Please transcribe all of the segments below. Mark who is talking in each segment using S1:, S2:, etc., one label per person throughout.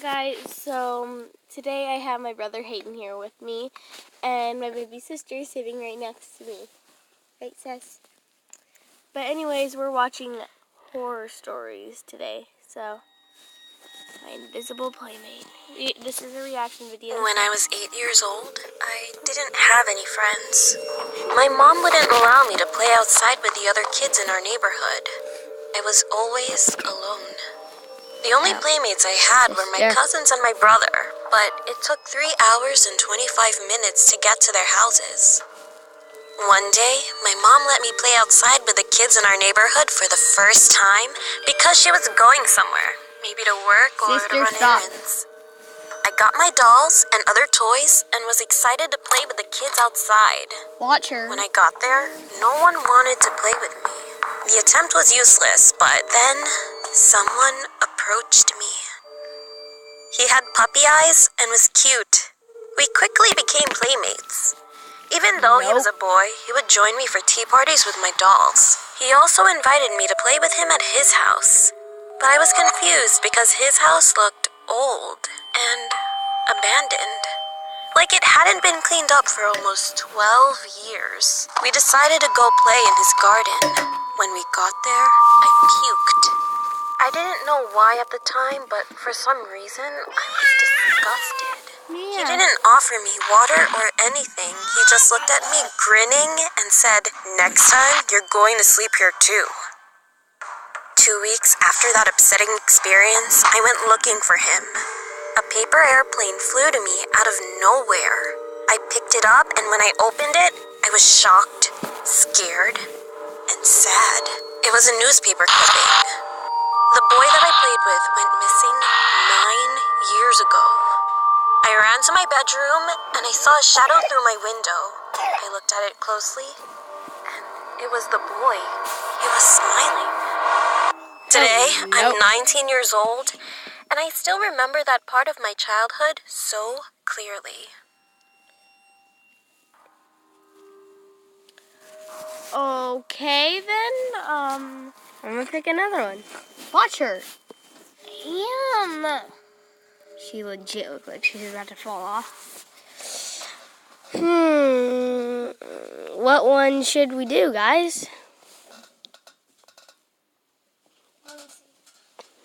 S1: guys, so today I have my brother Hayden here with me and my baby sister sitting right next to me. Right, Sis? But anyways, we're watching horror stories today, so my invisible playmate. This is a reaction video.
S2: When I was 8 years old, I didn't have any friends. My mom wouldn't allow me to play outside with the other kids in our neighborhood. I was always alone. The only playmates I had were my cousins and my brother, but it took 3 hours and 25 minutes to get to their houses. One day, my mom let me play outside with the kids in our neighborhood for the first time because she was going somewhere, maybe to work or to run errands. I got my dolls and other toys and was excited to play with the kids outside.
S1: Watch her.
S2: When I got there, no one wanted to play with me. The attempt was useless, but then someone approached me. He had puppy eyes and was cute. We quickly became playmates. Even though he was a boy, he would join me for tea parties with my dolls. He also invited me to play with him at his house. But I was confused because his house looked old and abandoned. Like it hadn't been cleaned up for almost 12 years. We decided to go play in his garden. When we got there, I puked. I didn't know why at the time, but for some reason, I was disgusted. He didn't offer me water or anything. He just looked at me grinning and said, "Next time, you're going to sleep here too." 2 weeks after that upsetting experience, I went looking for him. A paper airplane flew to me out of nowhere. I picked it up, and when I opened it, I was shocked, scared, and sad. It was a newspaper clipping. The boy that I played with went missing 9 years ago. I ran to my bedroom, and I saw a shadow through my window. I looked at it closely, and it was the boy. He was smiling. Today, I'm 19 years old, and I still remember that part of my childhood so clearly.
S1: Okay, then, I'm gonna pick another one. Watch her. Damn. She legit looks like she's about to fall off. What one should we do, guys?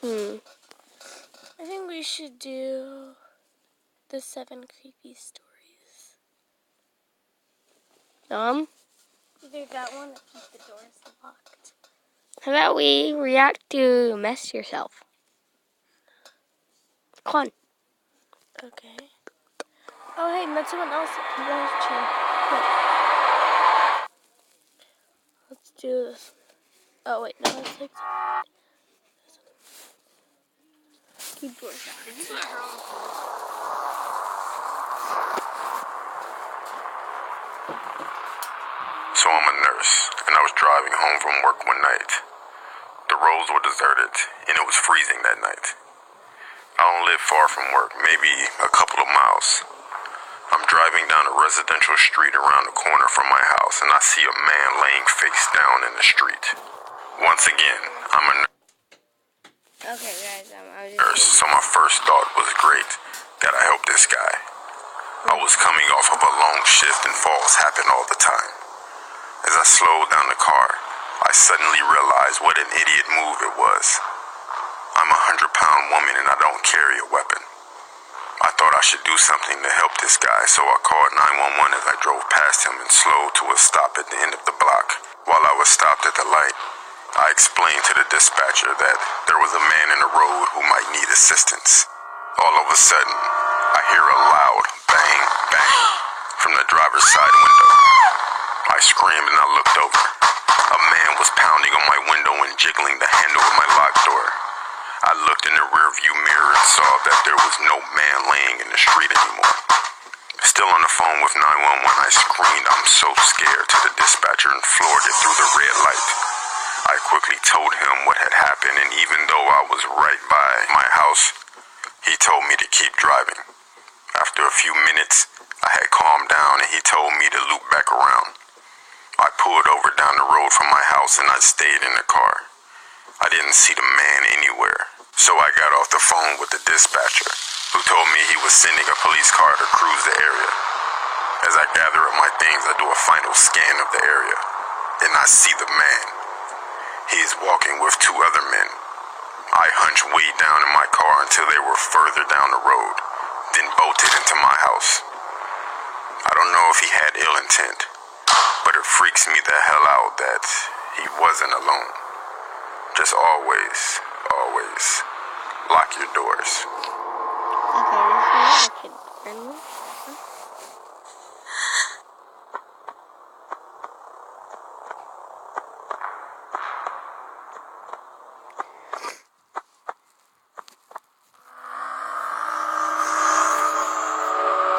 S1: I think we should do the 7 creepy stories. Either that one or keep the doors locked. How about we react to Mess Yourself? Come on. Okay. Oh, hey, met someone else. You guys chill. Let's do this. Oh, wait, no, let's take keep doors locked.
S3: So I'm a nurse, and I was driving home from work one night. The roads were deserted, and it was freezing that night. I don't live far from work, maybe a couple of miles. I'm driving down a residential street around the corner from my house, and I see a man laying face down in the street. Once again, I'm a
S1: Okay, guys,
S3: nurse, so my first thought was great. Gotta help this guy. I was coming off of a long shift, and falls happen all the time. As I slowed down the car, I suddenly realized what an idiot move it was. I'm a 100-pound woman and I don't carry a weapon. I thought I should do something to help this guy, so I called 911 as I drove past him and slowed to a stop at the end of the block. While I was stopped at the light, I explained to the dispatcher that there was a man in the road who might need assistance. All of a sudden, I hear a loud bang, bang from the driver's side window. I screamed and I looked over. A man was pounding on my window and jiggling the handle of my locked door. I looked in the rearview mirror and saw that there was no man laying in the street anymore. Still on the phone with 911, I screamed, "I'm so scared," to the dispatcher and floored it through the red light. I quickly told him what had happened, and even though I was right by my house, he told me to keep driving. After a few minutes, I had calmed down and he told me to loop back around. I pulled over down the road from my house and I stayed in the car. I didn't see the man anywhere, so I got off the phone with the dispatcher. he was sending a police car to cruise the area. As I gather up my things, I do a final scan of the area, and I see the man. He is walking with two other men. I hunched way down in my car until they were further down the road, then bolted into my house. I don't know if he had ill intent, but it freaks me the hell out that he wasn't alone. Just always lock your doors.
S1: Okay, this is not kid friendly.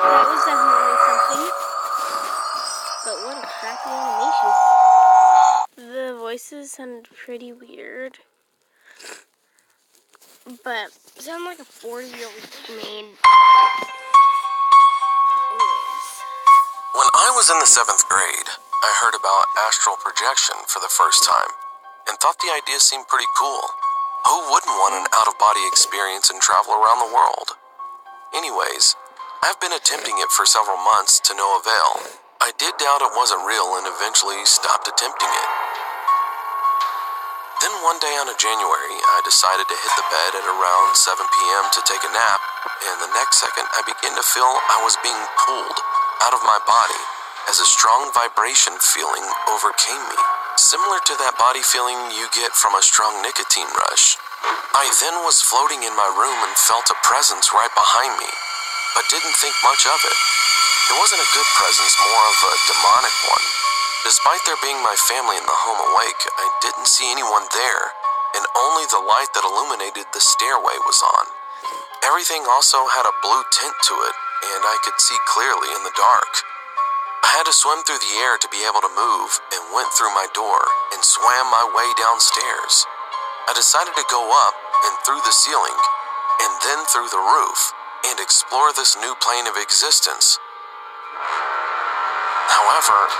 S1: That was definitely something. But what a crappy animation. The voices sound pretty weird. But sound like a 40-year-old made. Anyways.
S4: When I was in the 7th grade, I heard about astral projection for the first time and thought the idea seemed pretty cool. Who wouldn't want an out-of-body experience and travel around the world? Anyways, I've been attempting it for several months to no avail. I did doubt it wasn't real and eventually stopped attempting it. Then one day on a January, I decided to hit the bed at around 7 p.m. to take a nap, and the next second I began to feel I was being pulled out of my body as a strong vibration feeling overcame me, similar to that body feeling you get from a strong nicotine rush. I then was floating in my room and felt a presence right behind me, but didn't think much of it. It wasn't a good presence, more of a demonic one. Despite there being my family in the home awake, I didn't see anyone there, and only the light that illuminated the stairway was on. Everything also had a blue tint to it, and I could see clearly in the dark. I had to swim through the air to be able to move, and went through my door and swam my way downstairs. I decided to go up and through the ceiling, and then through the roof, and explore this new plane of existence. However,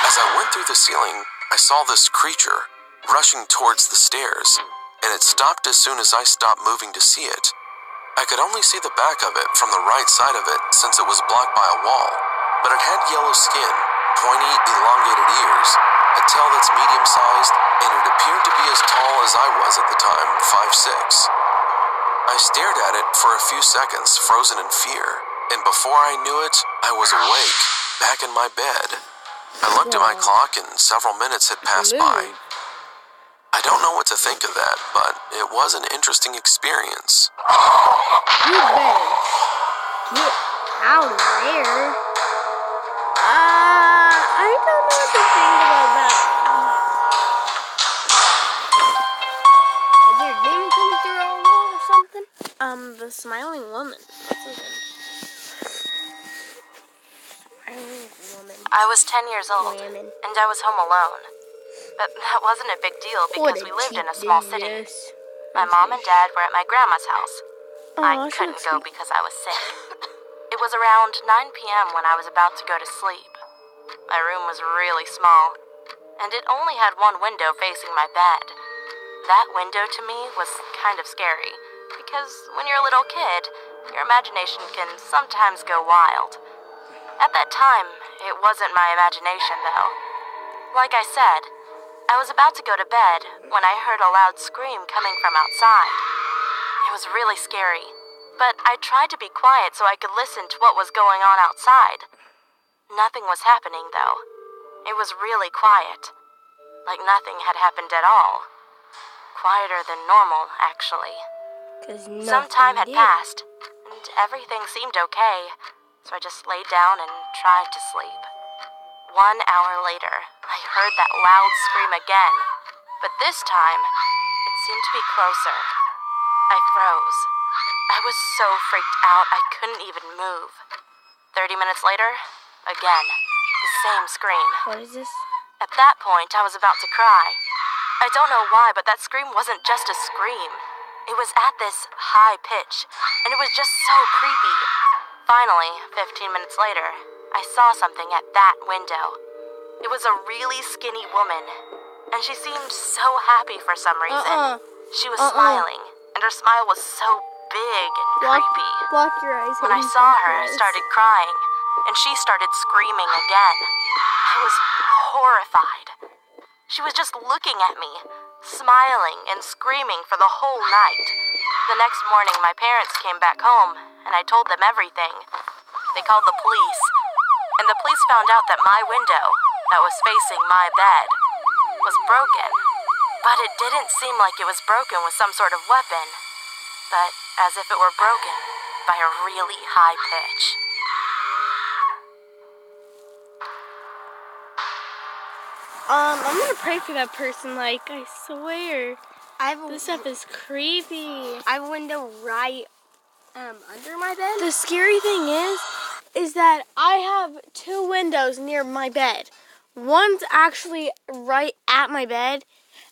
S4: as I went through the ceiling, I saw this creature rushing towards the stairs, and it stopped as soon as I stopped moving to see it. I could only see the back of it from the right side of it since it was blocked by a wall, but it had yellow skin, pointy, elongated ears, a tail that's medium-sized, and it appeared to be as tall as I was at the time, 5'6". I stared at it for a few seconds, frozen in fear, and before I knew it, I was awake, back in my bed. I looked at my clock and several minutes had passed by. I don't know what to think of that, but it was an interesting experience.
S1: You better get out of there. I don't know what to think about that. Is there a demon coming through our wall or something? The smiling woman. What's his name? Smiling woman.
S2: I was 10 years old,
S1: Women.
S2: and I was home alone. But that wasn't a big deal because we lived in a small city. My mom and dad were at my grandma's house. I couldn't go because I was sick. It was around 9 p.m. when I was about to go to sleep. My room was really small, and it only had one window facing my bed. That window to me was kind of scary, because when you're a little kid, your imagination can sometimes go wild. At that time, it wasn't my imagination, though. Like I said, I was about to go to bed when I heard a loud scream coming from outside. It was really scary, but I tried to be quiet so I could listen to what was going on outside. Nothing was happening, though. It was really quiet, like nothing had happened at all. Quieter than normal, actually. Some time had passed, and everything seemed okay, so I just laid down and tried to sleep. 1 hour later, I heard that loud scream again, but this time, it seemed to be closer. I froze. I was so freaked out I couldn't even move. 30 minutes later, again, the same scream.
S1: What is this?
S2: At that point, I was about to cry. I don't know why, but that scream wasn't just a scream. It was at this high pitch, and it was just so creepy. Finally, 15 minutes later, I saw something at that window. It was a really skinny woman, and she seemed so happy for some reason. She was smiling, and her smile was so big and
S1: Block,
S2: creepy.
S1: block your eyes.
S2: When I
S1: Hayden,
S2: saw
S1: block
S2: her,
S1: your
S2: I
S1: eyes.
S2: started crying, and she started screaming again. I was horrified. She was just looking at me, smiling and screaming for the whole night. The next morning, my parents came back home, and I told them everything. They called the police, and the police found out that my window, that was facing my bed, was broken. But it didn't seem like it was broken with some sort of weapon, but as if it were broken by a really high pitch.
S1: I'm gonna pray for that person. Like, I swear,
S5: I have
S1: this stuff is creepy.
S5: I have a window right under my bed.
S1: The scary thing is that I have 2 windows near my bed. One's actually right at my bed,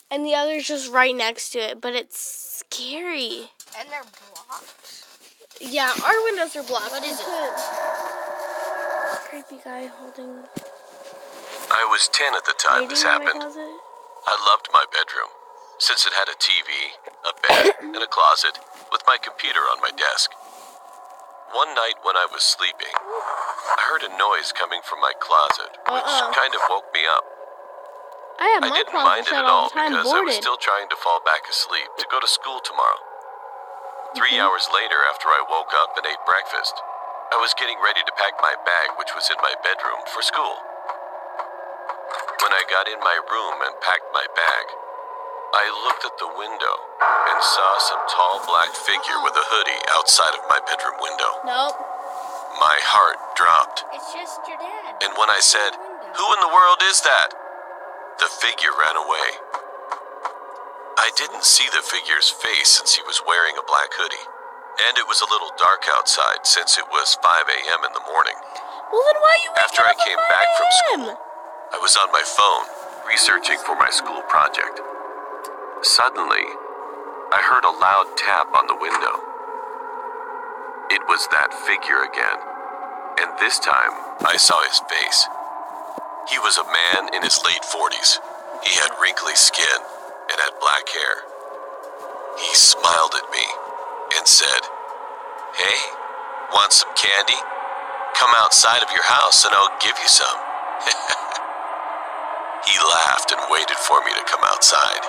S1: and the other's just right next to it. But it's scary.
S5: And they're blocked.
S1: Yeah, our windows are blocked.
S5: What is it?
S1: Creepy guy holding.
S4: I was 10 at the time this
S1: Reading in my
S4: happened.
S1: closet.
S4: I loved my bedroom, since it had a TV, a bed, and a closet, with my computer on my desk. One night when I was sleeping, I heard a noise coming from my closet, which kind of woke me up.
S1: I have
S4: I
S1: my
S4: didn't
S1: closet
S4: mind it
S1: shut
S4: at
S1: all
S4: all
S1: the time,
S4: because I was
S1: boarded.
S4: still trying to fall back asleep to go to school tomorrow. 3 hours later, after I woke up and ate breakfast, I was getting ready to pack my bag, which was in my bedroom, for school. When I got in my room and packed my bag, I looked at the window and saw some tall black figure with a hoodie outside of my bedroom window.
S1: Nope.
S4: My heart dropped,
S5: It's just your dad.
S4: and when I said, "Who in the world is that?" the figure ran away. I didn't see the figure's face since he was wearing a black hoodie, and it was a little dark outside since it was 5 a.m. in the morning.
S1: Well, then why you
S4: After
S1: waking
S4: I
S1: up
S4: came
S1: at 5
S4: back from
S1: a.m.?
S4: school, I was on my phone, researching for my school project. Suddenly, I heard a loud tap on the window. It was that figure again, and this time, I saw his face. He was a man in his late 40s. He had wrinkly skin and had black hair. He smiled at me and said, "Hey, want some candy? Come outside of your house and I'll give you some." He laughed and waited for me to come outside.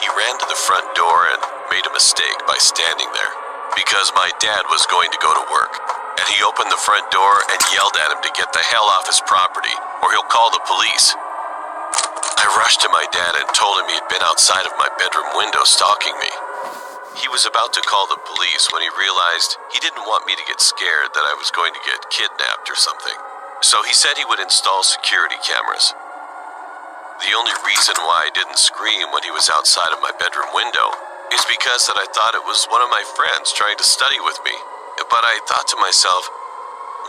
S4: He ran to the front door and made a mistake by standing there because my dad was going to go to work, and he opened the front door and yelled at him to get the hell off his property or he'll call the police. I rushed to my dad and told him he had been outside of my bedroom window stalking me. He was about to call the police when he realized he didn't want me to get scared that I was going to get kidnapped or something. So he said he would install security cameras. The only reason why I didn't scream when he was outside of my bedroom window is because that I thought it was one of my friends trying to study with me. But I thought to myself,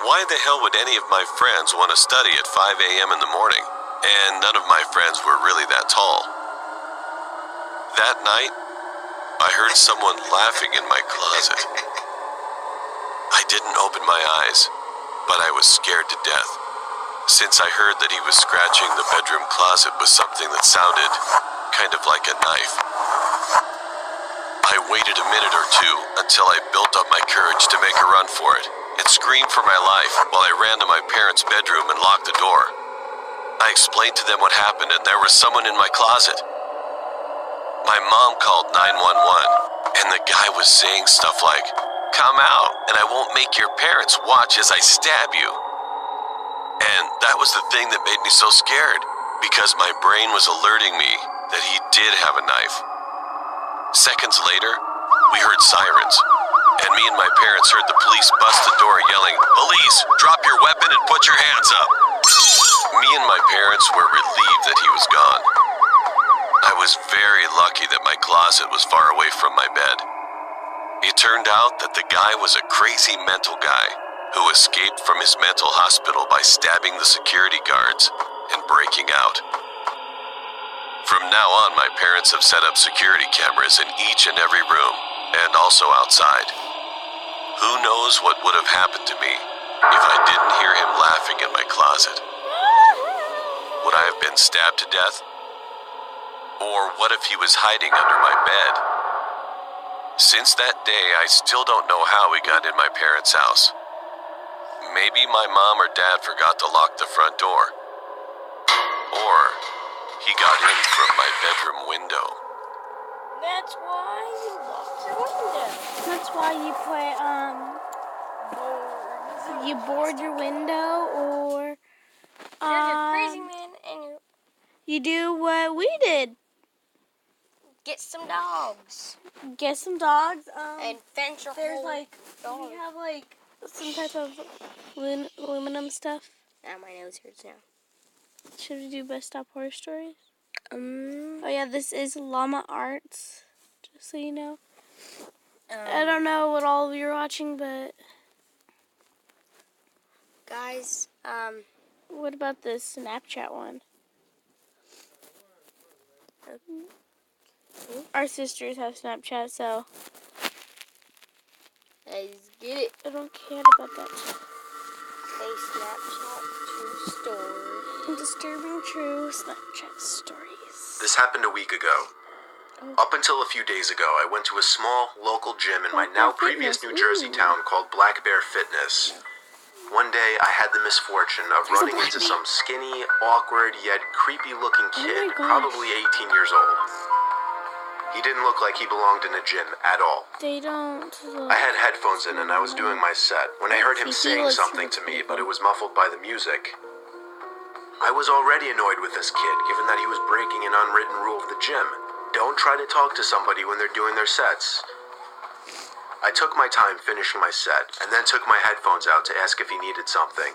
S4: why the hell would any of my friends want to study at 5 a.m. in the morning? And none of my friends were really that tall. That night, I heard someone laughing in my closet. I didn't open my eyes, but I was scared to death, since I heard that he was scratching the bedroom closet with something that sounded kind of like a knife. I waited a minute or two until I built up my courage to make a run for it and screamed for my life while I ran to my parents' bedroom and locked the door. I explained to them what happened, and there was someone in my closet. My mom called 911, and the guy was saying stuff like, "Come out, and I won't make your parents watch as I stab you." And that was the thing that made me so scared, because my brain was alerting me that he did have a knife. Seconds later, we heard sirens, and me and my parents heard the police bust the door yelling, "Police, drop your weapon and put your hands up." Me and my parents were relieved that he was gone. I was very lucky that my closet was far away from my bed. It turned out that the guy was a crazy mental guy who escaped from his mental hospital by stabbing the security guards and breaking out. From now on, my parents have set up security cameras in each and every room, and also outside. Who knows what would have happened to me if I didn't hear him laughing in my closet? Would I have been stabbed to death? Or what if he was hiding under my bed? Since that day, I still don't know how we got in my parents' house. Maybe my mom or dad forgot to lock the front door. Or he got in from my bedroom window.
S5: That's why you locked your window.
S1: That's why you you board your window, or
S5: You're a crazy man and you
S1: you do what we did.
S5: get some dogs.
S1: Get some dogs.
S5: And fence your
S1: There's
S5: whole
S1: like,
S5: dog.
S1: we have like some type of aluminum stuff.
S5: Now my nose hurts now.
S1: Should we do best stop horror stories? Oh yeah, this is Llama Arts, just so you know. I don't know what all of you are watching, but
S5: Guys,
S1: what about this Snapchat one? Our sisters have Snapchat, so
S5: let's get it.
S1: I don't care about that.
S5: Say Snapchat true story.
S1: Disturbing true Snapchat stories.
S4: This happened a week ago. Up until a few days ago, I went to a small, local gym in my
S1: Black
S4: now
S1: Bear
S4: previous
S1: Fitness,
S4: New Jersey
S1: ooh.
S4: town called Black Bear Fitness. One day, I had the misfortune of
S1: There's a
S4: running
S1: black
S4: into
S1: bear.
S4: some skinny, awkward, yet creepy-looking kid,
S1: my gosh.
S4: probably 18 years old. He didn't look like he belonged in a gym at all.
S1: They don't.
S4: I had headphones in and I was doing my set when I heard him
S1: He
S4: saying
S1: looks
S4: something to me, but it was muffled by the music. I was already annoyed with this kid, given that he was breaking an unwritten rule of the gym. Don't try to talk to somebody when they're doing their sets. I took my time finishing my set, and then took my headphones out to ask if he needed something.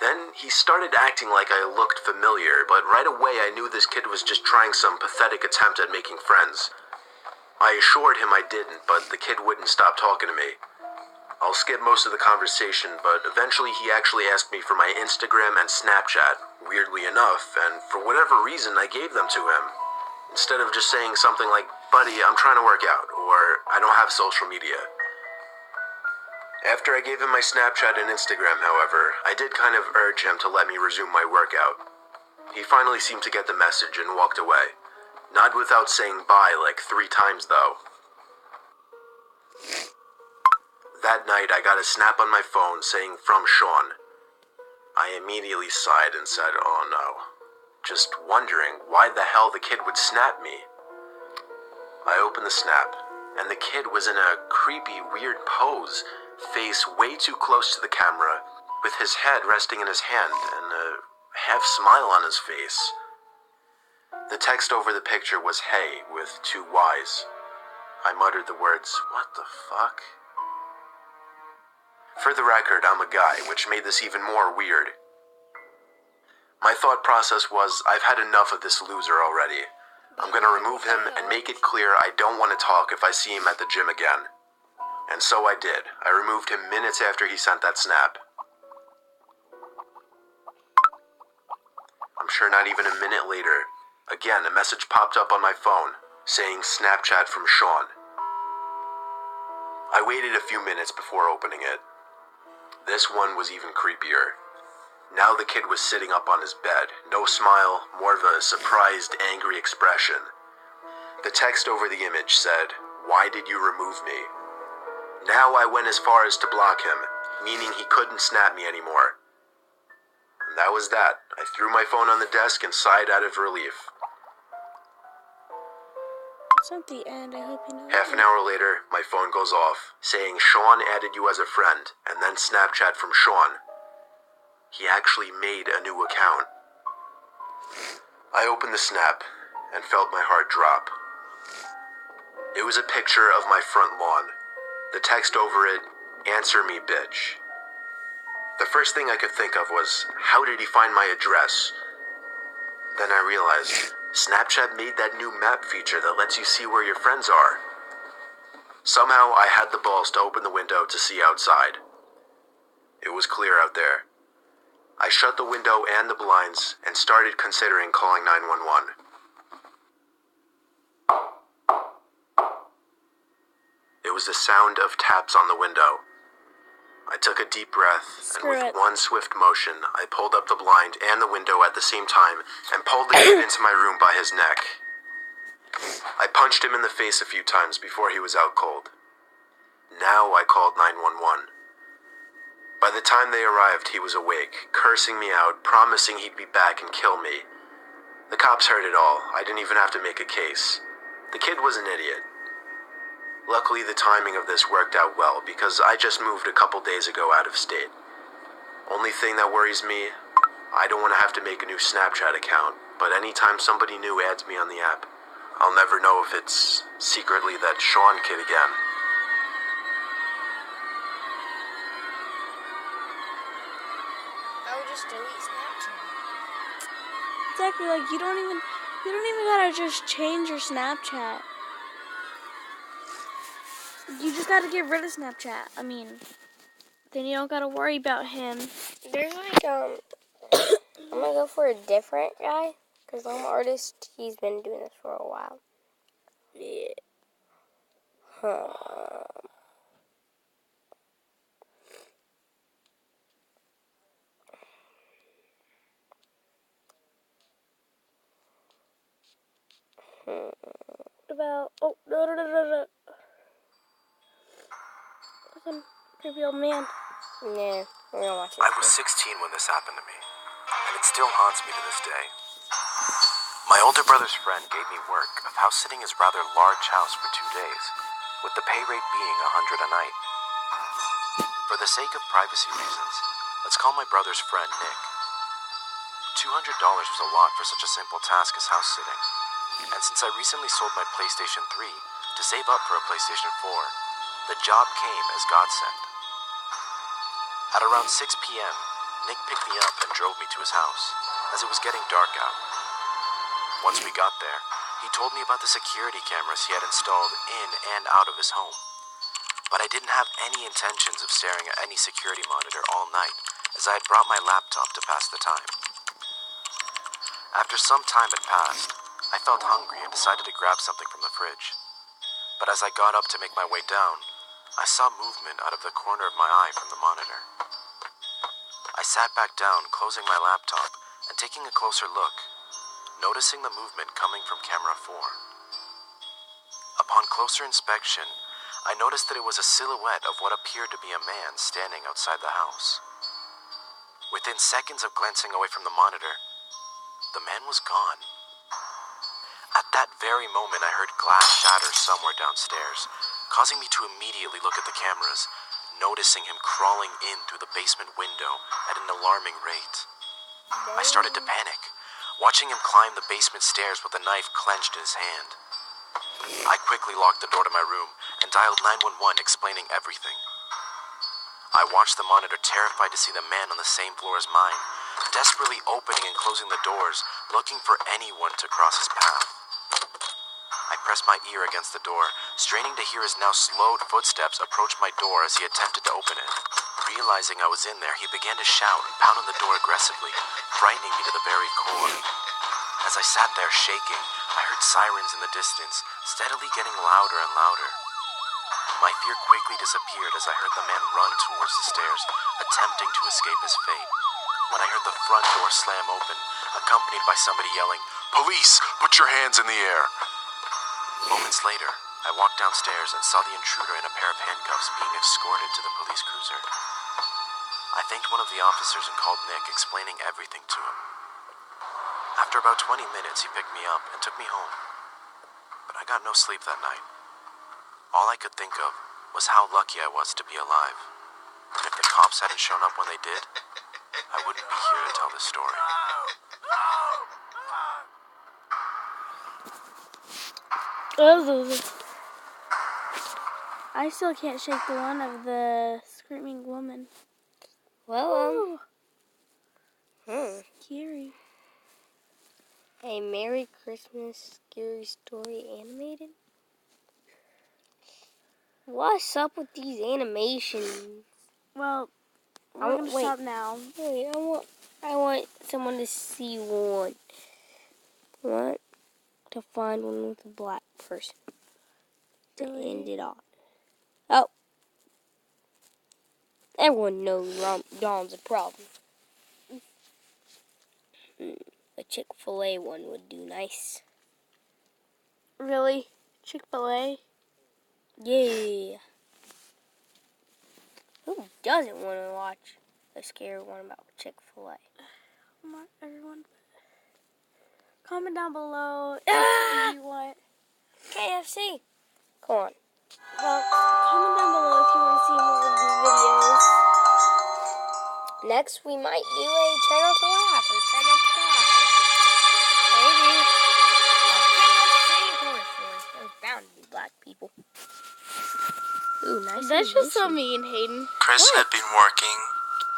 S4: Then he started acting like I looked familiar, but right away I knew this kid was just trying some pathetic attempt at making friends. I assured him I didn't, but the kid wouldn't stop talking to me. I'll skip most of the conversation, but eventually he actually asked me for my Instagram and Snapchat, weirdly enough, and for whatever reason I gave them to him. Instead of just saying something like, "Buddy, I'm trying to work out," or "I don't have social media." After I gave him my Snapchat and Instagram, however, I did kind of urge him to let me resume my workout. He finally seemed to get the message and walked away. Not without saying bye like 3 times, though. That night, I got a snap on my phone saying "from Sean." I immediately sighed and said, "Oh no." Just wondering why the hell the kid would snap me. I opened the snap, and the kid was in a creepy, weird pose, face way too close to the camera, with his head resting in his hand and a half smile on his face. The text over the picture was "Hey" with 2 Y's. I muttered the words, "What the fuck?" For the record, I'm a guy, which made this even more weird. My thought process was, I've had enough of this loser already. I'm gonna remove him and make it clear I don't want to talk if I see him at the gym again. And so I did. I removed him minutes after he sent that snap. I'm sure not even a minute later, again a message popped up on my phone, saying "Snapchat from Sean." I waited a few minutes before opening it. This one was even creepier. Now the kid was sitting up on his bed, no smile, more of a surprised, angry expression. The text over the image said, "Why did you remove me?" Now I went as far as to block him, meaning he couldn't snap me anymore. And that was that. I threw my phone on the desk and sighed out of relief.
S1: It's not the end. I hope you know.
S4: Half an hour later, my phone goes off, saying "Sean added you as a friend," and then Snapchat from Sean. He actually made a new account. I opened the snap and felt my heart drop. It was a picture of my front lawn. The text over it, "Answer me, bitch." The first thing I could think of was, how did he find my address? Then I realized, Snapchat made that new map feature that lets you see where your friends are. Somehow I had the balls to open the window to see outside. It was clear out there. I shut the window and the blinds and started considering calling 911. It was the sound of taps on the window. I took a deep breath,
S1: Screw
S4: and with
S1: it.
S4: one swift motion, I pulled up the blind and the window at the same time and pulled the kid into my room by his neck. I punched him in the face a few times before he was out cold. Now I called 911. By the time they arrived, he was awake, cursing me out, promising he'd be back and kill me. The cops heard it all. I didn't even have to make a case. The kid was an idiot. Luckily, the timing of this worked out well because I just moved a couple days ago out of state. Only thing that worries me, I don't want to have to make a new Snapchat account, but anytime somebody new adds me on the app, I'll never know if it's secretly that Sean kid again.
S5: I would just delete Snapchat.
S1: Exactly, like you don't even gotta just change your Snapchat. You just gotta get rid of Snapchat. I mean, then you don't gotta worry about him.
S5: There's like, I'm gonna go for a different guy, because I'm an artist. He's been doing this for a while. Yeah.
S1: What about, oh, no. Some creepy old man.
S5: Yeah, we're gonna watch it.
S4: I was 16 when this happened to me, and it still haunts me to this day. My older brother's friend gave me work of house sitting his rather large house for 2 days, with the pay rate being $100 a night. For the sake of privacy reasons, let's call my brother's friend Nick. $200 was a lot for such a simple task as house sitting, and since I recently sold my PlayStation 3 to save up for a PlayStation 4, the job came as godsend. At around 6 p.m., Nick picked me up and drove me to his house, as it was getting dark out. Once we got there, he told me about the security cameras he had installed in and out of his home. But I didn't have any intentions of staring at any security monitor all night, as I had brought my laptop to pass the time. After some time had passed, I felt hungry and decided to grab something from the fridge. But as I got up to make my way down, I saw movement out of the corner of my eye from the monitor. I sat back down, closing my laptop and taking a closer look, noticing the movement coming from camera 4. Upon closer inspection, I noticed that it was a silhouette of what appeared to be a man standing outside the house. Within seconds of glancing away from the monitor, the man was gone. At that very moment, I heard glass shatter somewhere downstairs, causing me to immediately look at the cameras, noticing him crawling in through the basement window at an alarming rate. I started to panic, watching him climb the basement stairs with a knife clenched in his hand. I quickly locked the door to my room and dialed 911, explaining everything. I watched the monitor, terrified to see the man on the same floor as mine, desperately opening and closing the doors, looking for anyone to cross his path. I pressed my ear against the door, straining to hear his now slowed footsteps approach my door as he attempted to open it. Realizing I was in there, he began to shout and pound on the door aggressively, frightening me to the very core. As I sat there shaking, I heard sirens in the distance, steadily getting louder and louder. My fear quickly disappeared as I heard the man run towards the stairs, attempting to escape his fate. When I heard the front door slam open, accompanied by somebody yelling, "Police! Put your hands in the air!" Moments later, I walked downstairs and saw the intruder in a pair of handcuffs being escorted to the police cruiser. I thanked one of the officers and called Nick, explaining everything to him. After about 20 minutes, he picked me up and took me home. But I got no sleep that night. All I could think of was how lucky I was to be alive. And if the cops hadn't shown up when they did, I wouldn't be here to tell this story.
S1: I still can't shake the one of the screaming woman.
S5: Well,
S1: Scary.
S5: a Merry Christmas Scary Story animated? What's up with these animations?
S1: Well,
S5: I
S1: we're
S5: want-
S1: gonna
S5: wait.
S1: stop now.
S5: Wait, I want someone to see one. I want to find one with a black person to end it on. Oh. Everyone knows Dawn's a problem. A Chick-fil-A one would do nice.
S1: Really? Chick-fil-A?
S5: Yeah. Who doesn't want to watch a scary one about Chick-fil-A?
S1: Come on, everyone. Comment down below if you want.
S5: KFC. Come on.
S1: Well, comment down below if you want to see more of these videos.
S5: Next, we might do a Try Not to Laugh or Try Not to Cry. Maybe. KFC horse. There's bound to be black people. Ooh, nice.
S1: That's just so mean, Hayden.
S4: Chris had been working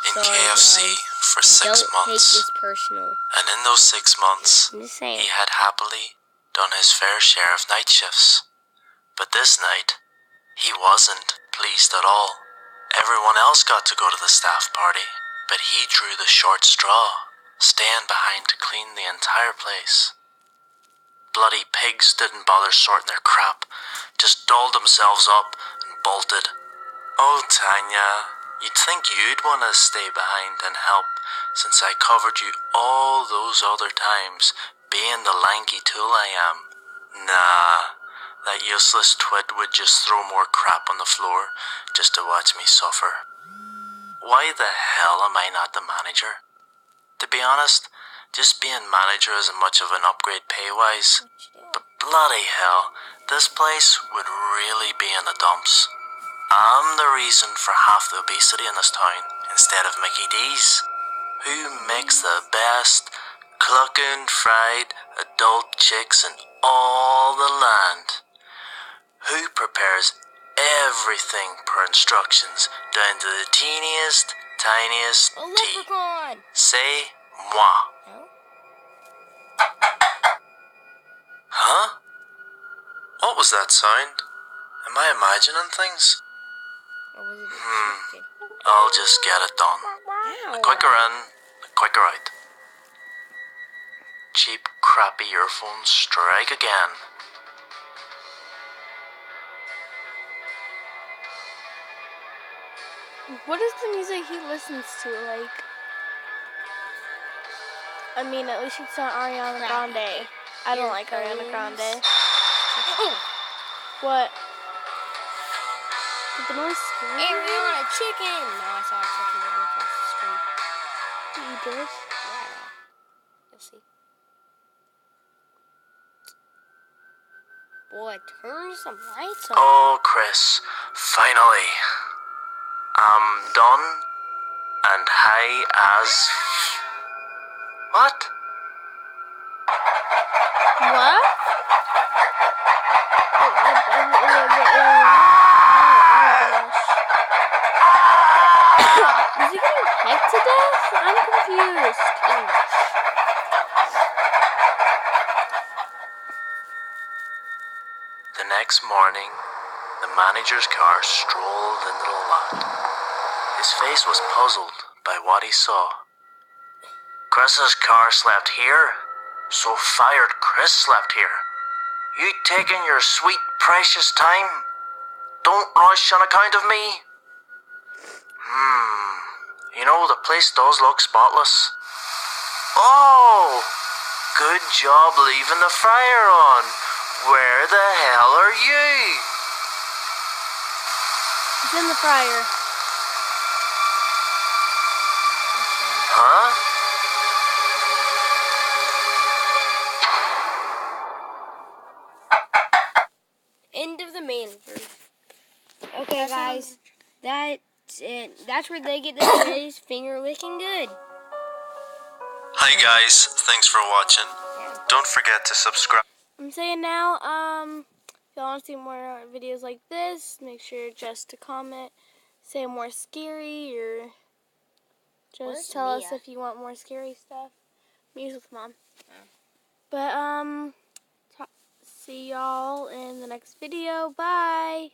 S4: in
S5: Sorry,
S4: KFC
S5: guys.
S4: for 6
S5: Don't take
S4: months.
S5: this personal.
S4: And in those 6 months,
S5: I'm just saying.
S4: he had happily done his fair share of night shifts. But this night, he wasn't pleased at all. Everyone else got to go to the staff party, but he drew the short straw, staying behind to clean the entire place. Bloody pigs didn't bother sorting their crap, just dolled themselves up and bolted. Oh, Tanya, you'd think you'd want to stay behind and help, since I covered you all those other times, being the lanky tool I am. Nah, that useless twit would just throw more crap on the floor just to watch me suffer. Why the hell am I not the manager? To be honest, just being manager isn't much of an upgrade pay-wise. But bloody hell, this place would really be in the dumps. I'm the reason for half the obesity in this town, instead of Mickey D's. Who makes the best clucking fried adult chicks in all the land? Who prepares everything per instructions, down to the teeniest, tiniest
S5: A
S4: tea?
S5: leprechaun.
S4: C'est moi.
S5: No?
S4: Huh? What was that sound? Am I imagining things?
S5: Or was it just scripted?
S4: I'll just get it done.
S5: Ow.
S4: The quicker in, the quicker out. Cheap, crappy earphones strike again.
S1: What is the music he listens to? Like, I mean, at least it's not Ariana Grande. I don't like Ariana Grande.
S5: Oh,
S1: What? Did the noise scare you?
S5: Ariana chicken. No, I saw a chicken running across the street.
S1: You did?
S5: Yeah. You'll see. Boy, turn some lights on.
S4: Oh, Chris, finally. I'm done and high as... What?
S1: What? Is he getting pecked to death? I'm confused.
S4: The next morning, the manager's car strolled into the lot. His face was puzzled by what he saw. Chris's car slept here, so fired Chris slept here. You taking your sweet, precious time? Don't rush on account of me. You know, the place does look spotless. Oh, good job leaving the fryer on. Where the hell are you?
S1: It's in the fryer.
S4: Huh?
S5: End of the manager. Okay, guys. That's it. That's where they get the phrase finger licking good.
S4: Hi guys, thanks for watching. Don't forget to subscribe.
S1: I'm saying now, if y'all want to see more videos like this, make sure just to comment, say more scary, or just
S5: Where's
S1: tell us
S5: Mia?
S1: if you want more scary stuff. Mia's with Mom.
S5: Oh.
S1: But, see y'all in the next video. Bye!